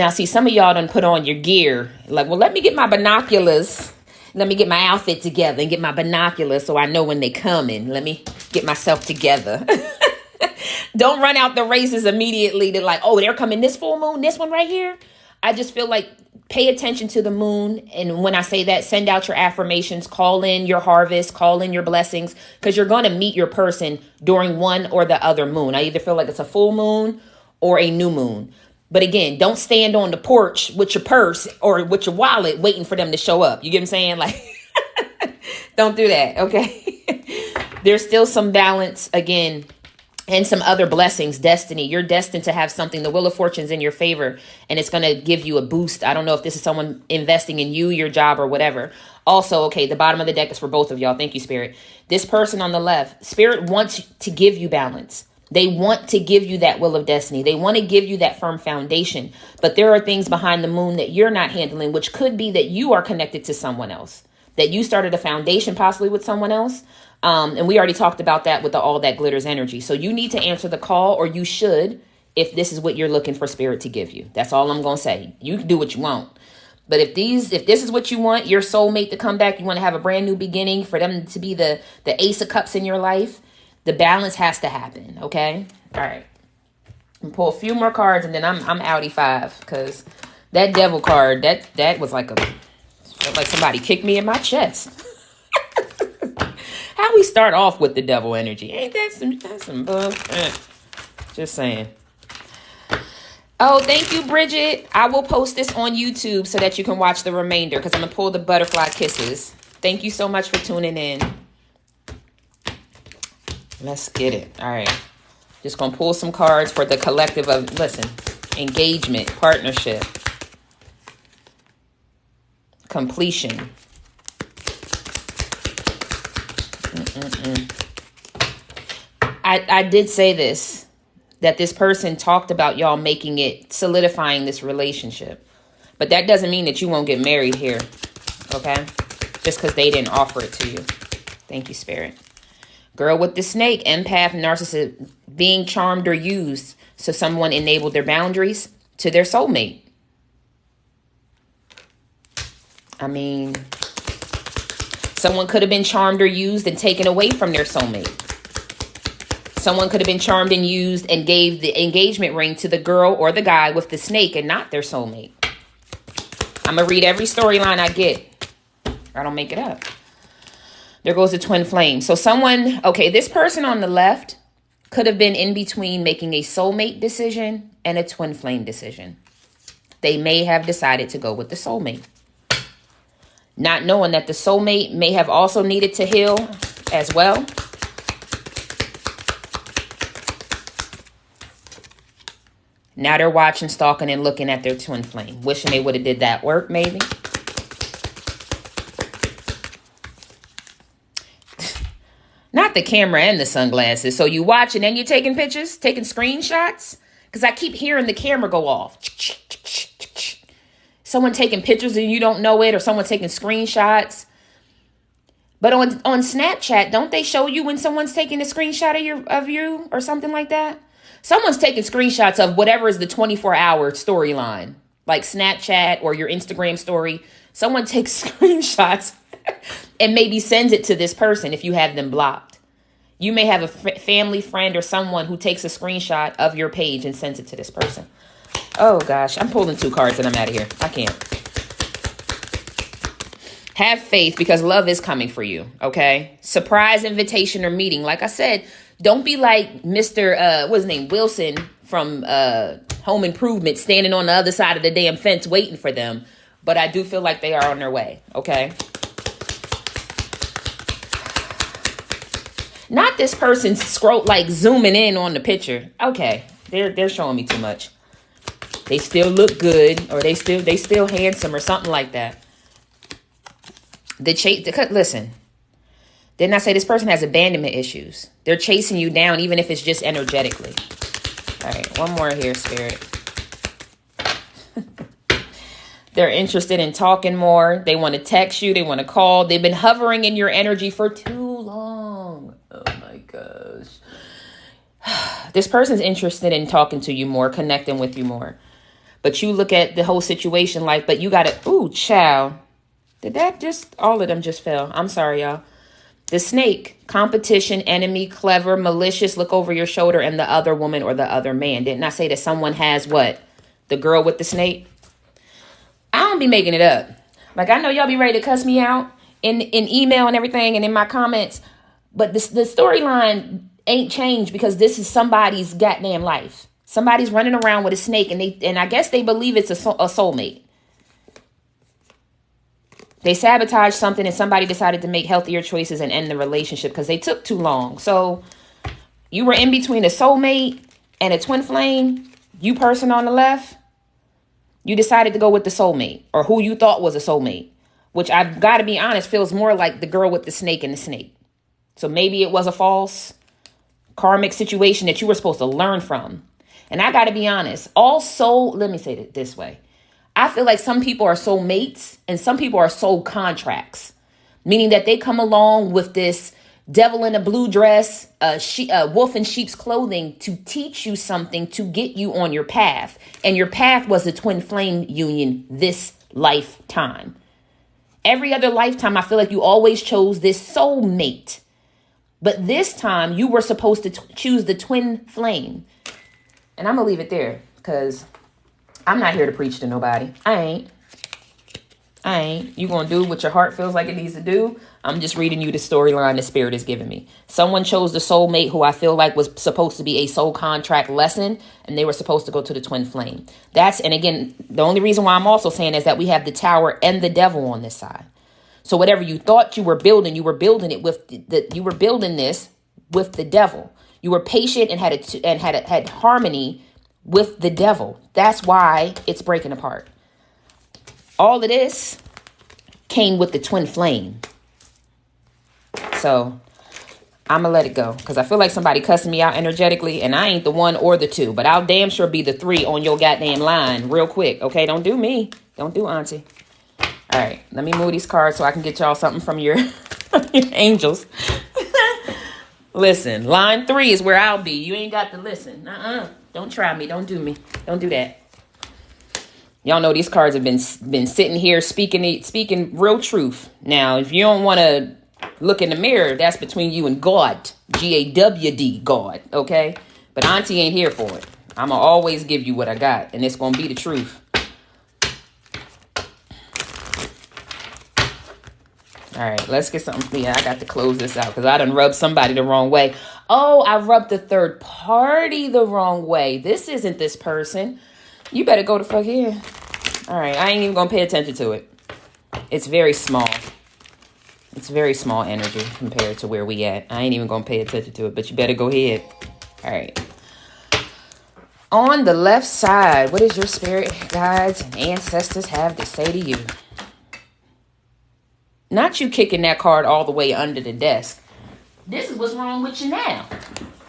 see, some of y'all done put on your gear. Like, well, let me get my binoculars. Let me get my outfit together and get my binoculars so I know when they coming. Let me get myself together. Don't run out the races immediately to like, oh, they're coming this full moon, this one right here. I just feel like pay attention to the moon. And when I say that, send out your affirmations, call in your harvest, call in your blessings, because you're going to meet your person during one or the other moon. I either feel like it's a full moon or a new moon. But again, don't stand on the porch with your purse or with your wallet waiting for them to show up. You get what I'm saying? Like, don't do that. Okay. There's still some balance again. And some other blessings, destiny. You're destined to have something. The Wheel of Fortune's in your favor, and it's going to give you a boost. I don't know if this is someone investing in you, your job, or whatever. Also, okay, the bottom of the deck is for both of y'all. Thank you, Spirit. This person on the left, Spirit wants to give you balance. They want to give you that wheel of destiny. They want to give you that firm foundation. But there are things behind the moon that you're not handling, which could be that you are connected to someone else, that you started a foundation possibly with someone else. And we already talked about that with the All That Glitters energy. So you need to answer the call, or you should, if this is what you're looking for Spirit to give you. That's all I'm going to say. You can do what you want. But if this is what you want, your soulmate to come back, you want to have a brand new beginning, for them to be the Ace of Cups in your life, the balance has to happen. Okay. All right. And pull a few more cards, and then I'm outie 5, because that Devil card, that was like felt like somebody kicked me in my chest. How we start off with the Devil energy? Ain't that's some just saying. Oh, thank you, Bridget. I will post this on YouTube so that you can watch the remainder, because I'm going to pull the butterfly kisses. Thank you so much for tuning in. Let's get it. All right. Just going to pull some cards for the collective of, listen, engagement, partnership, completion. I did say this, that this person talked about y'all making it, solidifying this relationship. But that doesn't mean that you won't get married here. Okay? Just because they didn't offer it to you. Thank you, Spirit. Girl with the snake, empath, narcissist, being charmed or used so someone enabled their boundaries to their soulmate. I mean, someone could have been charmed or used and taken away from their soulmate. Someone could have been charmed and used and gave the engagement ring to the girl or the guy with the snake and not their soulmate. I'm going to read every storyline I get. I don't make it up. There goes the twin flame. So someone, okay, this person on the left, could have been in between making a soulmate decision and a twin flame decision. They may have decided to go with the soulmate, not knowing that the soulmate may have also needed to heal as well. Now they're watching, stalking, and looking at their twin flame, wishing they would have did that work, maybe. Not the camera and the sunglasses. So you watch and then you're taking pictures, taking screenshots? Because I keep hearing the camera go off. Someone taking pictures and you don't know it, or someone taking screenshots. But on Snapchat, don't they show you when someone's taking a screenshot of you or something like that? Someone's taking screenshots of whatever is the 24-hour storyline, like Snapchat or your Instagram story. Someone takes screenshots and maybe sends it to this person if you have them blocked. You may have a family friend or someone who takes a screenshot of your page and sends it to this person. Oh, gosh. I'm pulling 2 cards and I'm out of here. I can't. Have faith, because love is coming for you, okay? Surprise invitation or meeting. Like I said, don't be like Mr. What's his name? Wilson from Home Improvement, standing on the other side of the damn fence waiting for them. But I do feel like they are on their way, okay? Not this person zooming in on the picture. Okay, they're showing me too much. They still look good, or they still handsome, or something like that. Listen, didn't I say this person has abandonment issues? They're chasing you down, even if it's just energetically. All right, one more here, Spirit. They're interested in talking more. They want to text you. They want to call. They've been hovering in your energy for too long. Oh, my gosh. This person's interested in talking to you more, connecting with you more. But you look at the whole situation like, but you got to, ooh, child. Did that just, all of them just fell. I'm sorry, y'all. The snake, competition, enemy, clever, malicious, look over your shoulder, and the other woman or the other man. Didn't I say that someone has what? The girl with the snake? I don't be making it up. Like, I know y'all be ready to cuss me out in email and everything and in my comments. But the storyline ain't changed, because this is somebody's goddamn life. Somebody's running around with a snake, and I guess they believe it's a soulmate. They sabotaged something, and somebody decided to make healthier choices and end the relationship because they took too long. So you were in between a soulmate and a twin flame. You person on the left, you decided to go with the soulmate, or who you thought was a soulmate, which I've got to be honest, feels more like the girl with the snake and the snake. So maybe it was a false karmic situation that you were supposed to learn from. And I got to be honest, let me say it this way. I feel like some people are soulmates and some people are soul contracts, meaning that they come along with this devil in a blue dress, wolf in sheep's clothing to teach you something, to get you on your path. And your path was a twin flame union this lifetime. Every other lifetime, I feel like you always chose this soulmate. But this time you were supposed to choose the twin flame. And I'm going to leave it there, because I'm not here to preach to nobody. I ain't. You going to do what your heart feels like it needs to do. I'm just reading you the storyline the Spirit is giving me. Someone chose the soulmate who I feel like was supposed to be a soul contract lesson, and they were supposed to go to the twin flame. And again, the only reason why I'm also saying is that we have the Tower and the Devil on this side. So whatever you thought you were building it with you were building this with the Devil. You were patient and had harmony with the Devil. That's why it's breaking apart. All of this came with the twin flame. So I'm going to let it go, because I feel like somebody cussing me out energetically, and I ain't the 1 or the 2, but I'll damn sure be the 3 on your goddamn line real quick. Okay, don't do me. Don't do auntie. All right, let me move these cards so I can get y'all something from your, your angels. Listen, line 3 is where I'll be. You ain't got to listen. Don't try me. Don't do me. Don't do that. Y'all know these cards have been sitting here speaking real truth. Now, if you don't want to look in the mirror, that's between you and God. GAWD, God. Okay? But auntie ain't here for it. I'm going to always give you what I got, and it's going to be the truth. All right, let's get something. Yeah, I got to close this out because I done rubbed somebody the wrong way. Oh, I rubbed the third party the wrong way. This isn't this person. You better go to fuck here. All right, I ain't even gonna pay attention to it. It's very small. It's very small energy compared to where we at. I ain't even gonna pay attention to it, but you better go ahead. All right. On the left side, what does your spirit guides and ancestors have to say to you? Not you kicking that card all the way under the desk. This is what's wrong with you now.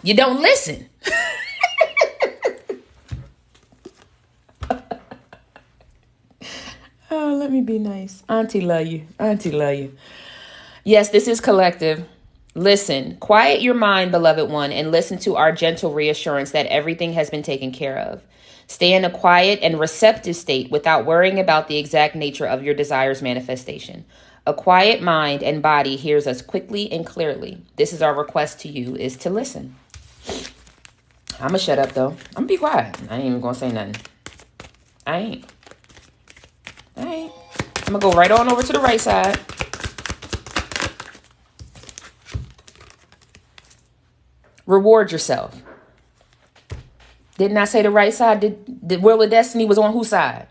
You don't listen. Oh, let me be nice. Auntie love you. Auntie love you. Yes, this is collective. Listen, quiet your mind, beloved one, and listen to our gentle reassurance that everything has been taken care of. Stay in a quiet and receptive state without worrying about the exact nature of your desire's manifestation. A quiet mind and body hears us quickly and clearly. This is our request to you, is to listen. I'm going to shut up, though. I'm going to be quiet. I ain't even going to say nothing. I ain't. I'm going to go right on over to the right side. Reward yourself. Didn't I say the right side? The Wheel of Destiny was on whose side?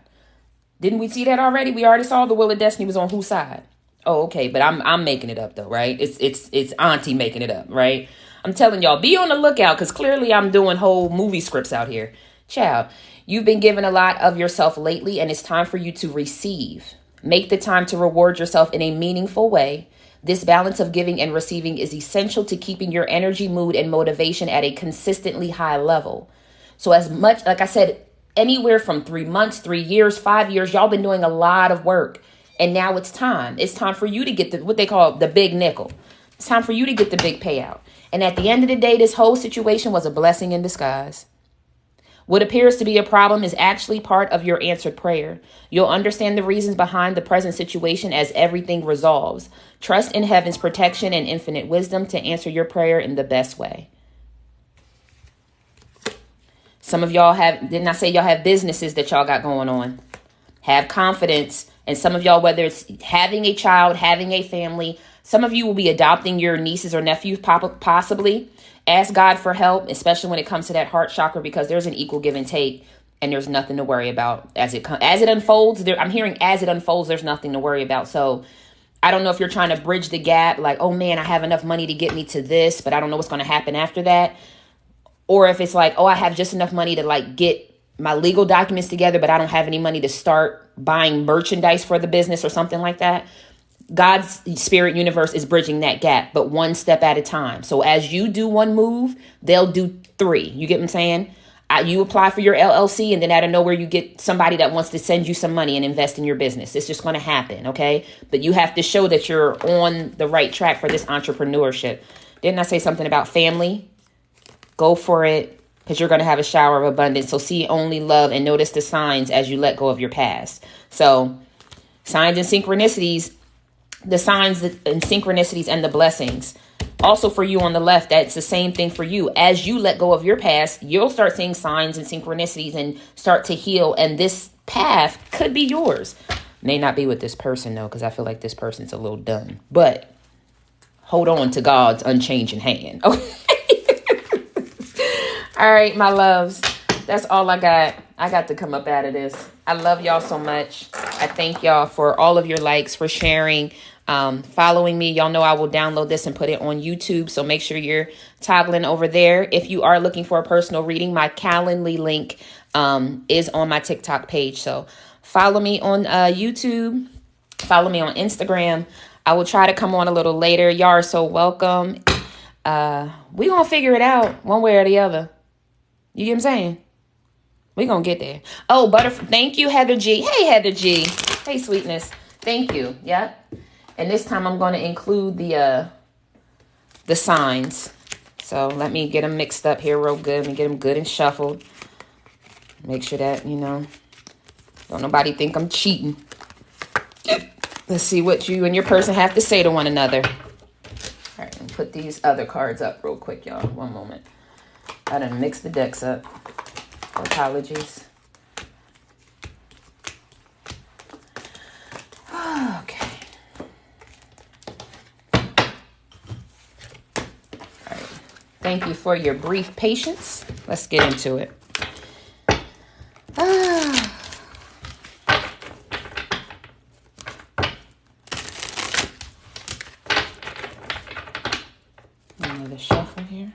Didn't we see that already? We already saw the Wheel of Destiny was on whose side? Oh, okay, but I'm making it up though, right? It's Auntie making it up, right? I'm telling y'all, be on the lookout because clearly I'm doing whole movie scripts out here. Child, you've been given a lot of yourself lately, and it's time for you to receive. Make the time to reward yourself in a meaningful way. This balance of giving and receiving is essential to keeping your energy, mood, and motivation at a consistently high level. So as much, like I said, anywhere from 3 months, 3 years, 5 years, y'all been doing a lot of work. And now it's time. It's time for you to get what they call the big nickel. It's time for you to get the big payout. And at the end of the day, this whole situation was a blessing in disguise. What appears to be a problem is actually part of your answered prayer. You'll understand the reasons behind the present situation as everything resolves. Trust in heaven's protection and infinite wisdom to answer your prayer in the best way. Some of y'all didn't I say y'all have businesses that y'all got going on? Have confidence. And some of y'all, whether it's having a child, having a family, some of you will be adopting your nieces or nephews possibly. Ask God for help, especially when it comes to that heart chakra, because there's an equal give and take and there's nothing to worry about as it unfolds. I'm hearing as it unfolds, there's nothing to worry about. So I don't know if you're trying to bridge the gap, like, oh man, I have enough money to get me to this, but I don't know what's going to happen after that. Or if it's like, oh, I have just enough money to like get my legal documents together, but I don't have any money to start buying merchandise for the business or something like that. God's spirit universe is bridging that gap, but one step at a time. So as you do one move, they'll do 3. You get what I'm saying? You apply for your LLC, and then out of nowhere, you get somebody that wants to send you some money and invest in your business. It's just going to happen, okay? But you have to show that you're on the right track for this entrepreneurship. Didn't I say something about family? Go for it, because you're going to have a shower of abundance. So see only love and notice the signs as you let go of your past. So signs and synchronicities, the signs and synchronicities and the blessings. Also for you on the left, that's the same thing for you. As you let go of your past, you'll start seeing signs and synchronicities and start to heal. And this path could be yours. May not be with this person though, because I feel like this person's a little done. But hold on to God's unchanging hand. Okay. All right, my loves. That's all I got. I got to come up out of this. I love y'all so much. I thank y'all for all of your likes, for sharing, following me. Y'all know I will download this and put it on YouTube. So make sure you're toggling over there. If you are looking for a personal reading, my Calendly link is on my TikTok page. So follow me on YouTube. Follow me on Instagram. I will try to come on a little later. Y'all are so welcome. We gonna figure it out one way or the other. You get what I'm saying? We gonna get there. Oh, thank you, Heather G. Hey, Heather G. Hey, sweetness. Thank you. Yep. And this time I'm going to include the signs. So let me get them mixed up here real good. Let me get them good and shuffled. Make sure that, don't nobody think I'm cheating. Let's see what you and your person have to say to one another. All right, let me put these other cards up real quick, y'all. One moment. I done mixed the decks up. Apologies. Okay. All right. Thank you for your brief patience. Let's get into it. Ah. Another shuffle here.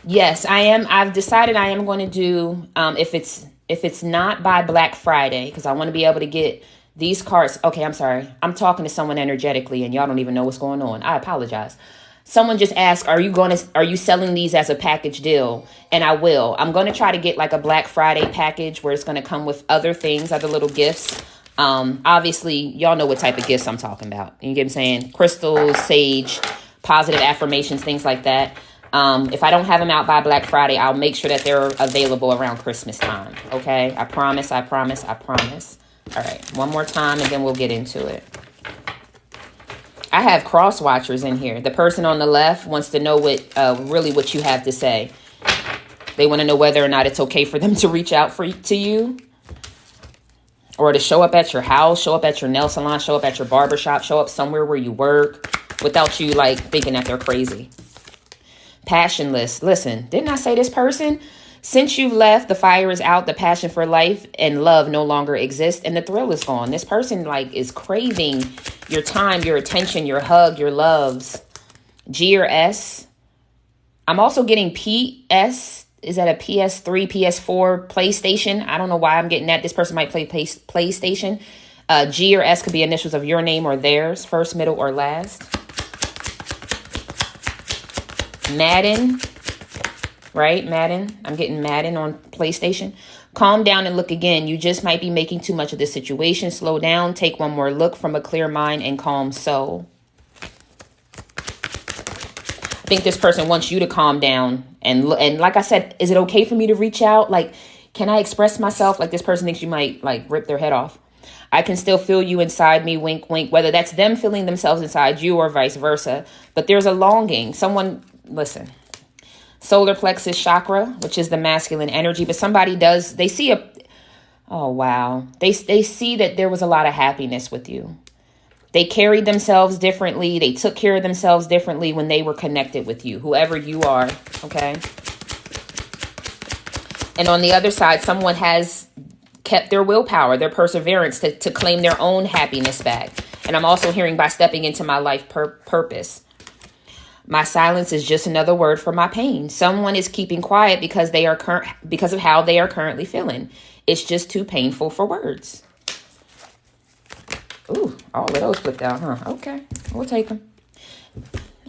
Yes, I am. I've decided I am going to do, if it's not by Black Friday, because I want to be able to get these cards. Okay, I'm sorry. I'm talking to someone energetically and y'all don't even know what's going on. I apologize. Someone just asked, are you selling these as a package deal? And I will. I'm going to try to get like a Black Friday package where it's going to come with other things, other little gifts. Obviously, y'all know what type of gifts I'm talking about. You get what I'm saying? Crystals, sage, positive affirmations, things like that. If I don't have them out by Black Friday, I'll make sure that they're available around Christmas time. Okay? I promise, I promise, I promise. All right. One more time and then we'll get into it. I have cross watchers in here. The person on the left wants to know what you have to say. They want to know whether or not it's okay for them to reach out to you or to show up at your house, show up at your nail salon, show up at your barbershop, show up somewhere where you work without you like thinking that they're crazy. Passionless. Listen, didn't I say this person? Since you've left, the fire is out, the passion for life and love no longer exists, and the thrill is gone. This person like is craving your time, your attention, your hug, your loves. G or S. I'm also getting PS. Is that a PS3, PS4, PlayStation? I don't know why I'm getting that. This person might play PlayStation. G or S could be initials of your name or theirs, first, middle, or last. Madden, right? Madden. I'm getting Madden on PlayStation. Calm down and look again. You just might be making too much of this situation. Slow down. Take one more look from a clear mind and calm soul. I think this person wants you to calm down. And like I said, is it okay for me to reach out? Like, can I express myself? Like this person thinks you might like rip their head off. I can still feel you inside me, wink, wink, whether that's them feeling themselves inside you or vice versa. But there's a longing. Someone, listen, solar plexus chakra, which is the masculine energy, but somebody does, they see oh, wow. They see that there was a lot of happiness with you. They carried themselves differently. They took care of themselves differently when they were connected with you, whoever you are. Okay. And on the other side, someone has kept their willpower, their perseverance to claim their own happiness back. And I'm also hearing by stepping into my life purpose. My silence is just another word for my pain. Someone is keeping quiet because because of how they are currently feeling. It's just too painful for words. Ooh, all of those flipped out, huh? Okay, we'll take them.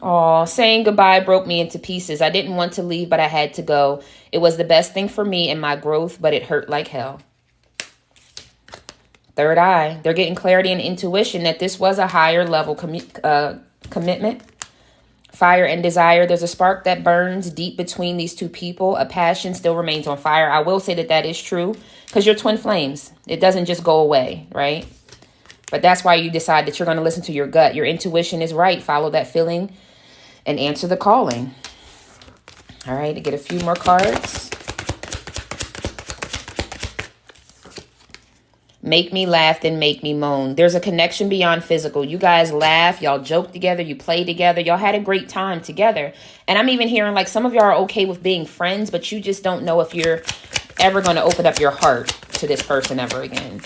Oh, saying goodbye broke me into pieces. I didn't want to leave, but I had to go. It was the best thing for me and my growth, but it hurt like hell. Third eye. They're getting clarity and intuition that this was a higher level commitment. Fire and desire. There's a spark that burns deep between these two people. A passion still remains on fire. I will say that is true because you're twin flames. It doesn't just go away, right? But that's why you decide that you're going to listen to your gut. Your intuition is right. Follow that feeling and answer the calling. All right, to get a few more cards. Make me laugh, then make me moan. There's a connection beyond physical. You guys laugh, y'all joke together, you play together, y'all had a great time together. And I'm even hearing like some of y'all are okay with being friends, but you just don't know if you're ever going to open up your heart to this person ever again.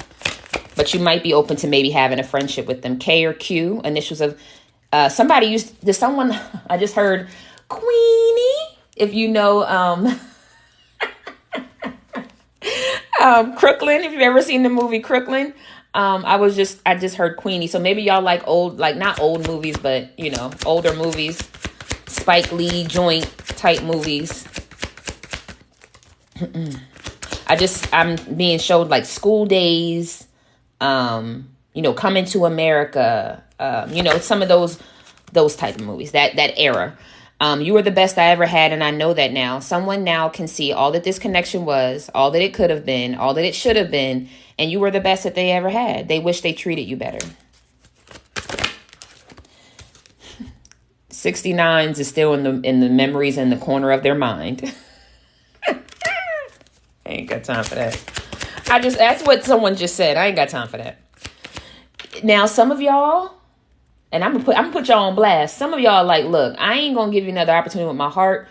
But you might be open to maybe having a friendship with them. K or Q, initials of somebody I just heard Queenie, if you know, Crooklyn, if you've ever seen the movie Crooklyn. I just heard Queenie. So maybe y'all like old, like not old movies, but you know, older movies, Spike Lee joint type movies. I'm being showed like School Days, Coming to America, some of those type of movies, that era. You were the best I ever had, and I know that now. Someone now can see all that this connection was, all that it could have been, all that it should have been, and you were the best that they ever had. They wish they treated you better. 69s is still in the memories in the corner of their mind. I ain't got time for that. That's what someone just said. I ain't got time for that. Now, some of y'all, And I'm gonna put y'all on blast. Some of y'all like, look, I ain't gonna give you another opportunity with my heart.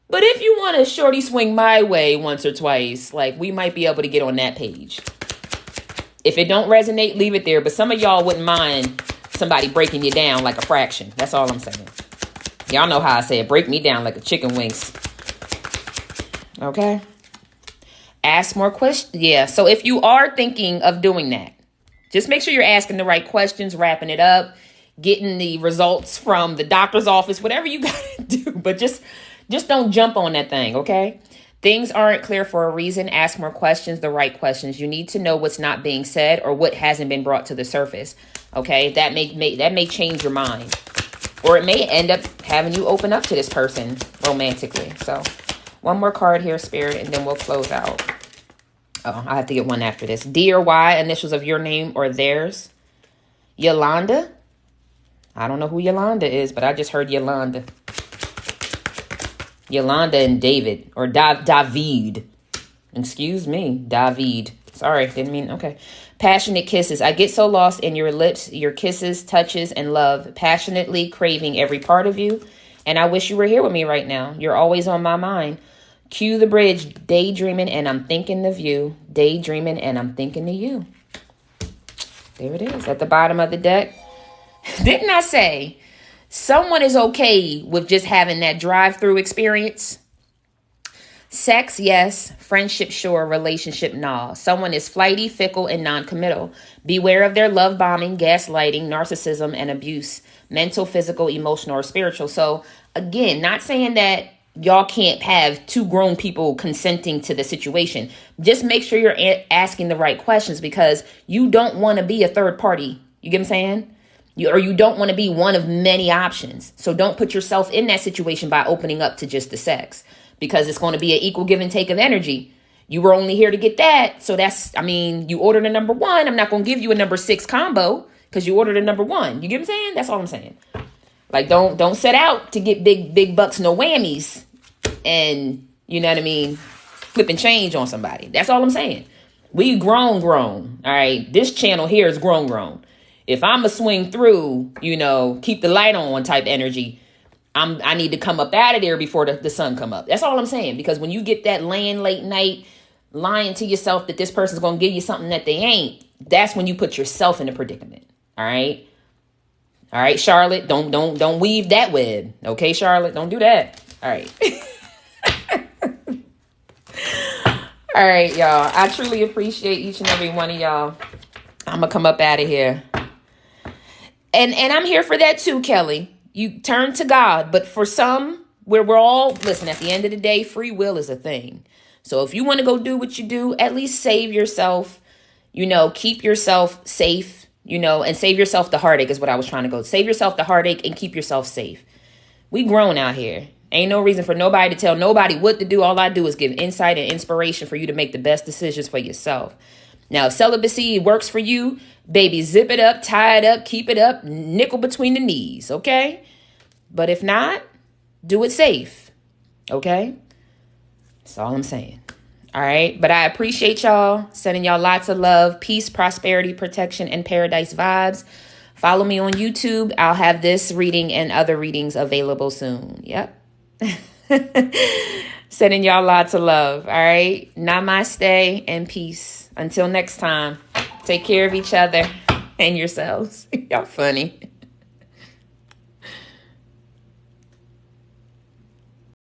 But if you want to shorty swing my way once or twice, like, we might be able to get on that page. If it don't resonate, leave it there. But some of y'all wouldn't mind somebody breaking you down like a fraction. That's all I'm saying. Y'all know how I say it. Break me down like a chicken wings. Okay? Ask more questions. Yeah. So if you are thinking of doing that, just make sure you're asking the right questions, wrapping it up, getting the results from the doctor's office, whatever you got to do. But just don't jump on that thing, okay? Things aren't clear for a reason. Ask more questions, the right questions. You need to know what's not being said or what hasn't been brought to the surface, okay? That may change your mind. Or it may end up having you open up to this person romantically. So one more card here, Spirit, and then we'll close out. Oh, I have to get one after this. D or Y, initials of your name or theirs. Yolanda. I don't know who Yolanda is, but I just heard Yolanda. Yolanda and David, or David. Excuse me, David. Sorry, didn't mean, okay. Passionate kisses. I get so lost in your lips, your kisses, touches, and love. Passionately craving every part of you. And I wish you were here with me right now. You're always on my mind. Cue the bridge. Daydreaming and I'm thinking of you. Daydreaming and I'm thinking of you. There it is at the bottom of the deck. Didn't I say someone is okay with just having that drive-through experience? Sex, yes. Friendship, sure. Relationship, nah. Someone is flighty, fickle, and non-committal. Beware of their love bombing, gaslighting, narcissism, and abuse. Mental, physical, emotional, or spiritual. So again, not saying that y'all can't have two grown people consenting to the situation. Just make sure you're asking the right questions, because you don't want to be a third party. You get what I'm saying? You don't want to be one of many options. So don't put yourself in that situation by opening up to just the sex, because it's going to be an equal give and take of energy. You were only here to get that. So you ordered a number 1. I'm not going to give you a number 6 combo because you ordered a number 1. You get what I'm saying? That's all I'm saying. Like, don't set out to get big bucks, no whammies, and, you know what I mean, flipping change on somebody. That's all I'm saying. We grown. All right. This channel here is grown. If I'm a swing through, keep the light on type energy, I need to come up out of there before the sun come up. That's all I'm saying. Because when you get that laying late night, lying to yourself that this person's going to give you something that they ain't, that's when you put yourself in a predicament. All right. All right, Charlotte, don't weave that web. Okay, Charlotte, don't do that. All right. All right, y'all. I truly appreciate each and every one of y'all. I'm going to come up out of here. And I'm here for that too, Kelly. You turn to God. But for some, where we're all, listen, at the end of the day, free will is a thing. So if you want to go do what you do, at least save yourself, keep yourself safe. And save yourself the heartache is what I was trying to go. Save yourself the heartache and keep yourself safe. We grown out here. Ain't no reason for nobody to tell nobody what to do. All I do is give insight and inspiration for you to make the best decisions for yourself. Now, if celibacy works for you, baby, zip it up, tie it up, keep it up, nickel between the knees, okay? But if not, do it safe, okay? That's all I'm saying. All right. But I appreciate y'all. Sending y'all lots of love, peace, prosperity, protection, and paradise vibes. Follow me on YouTube. I'll have this reading and other readings available soon. Yep. Sending y'all lots of love. All right. Namaste and peace. Until next time, take care of each other and yourselves. Y'all funny.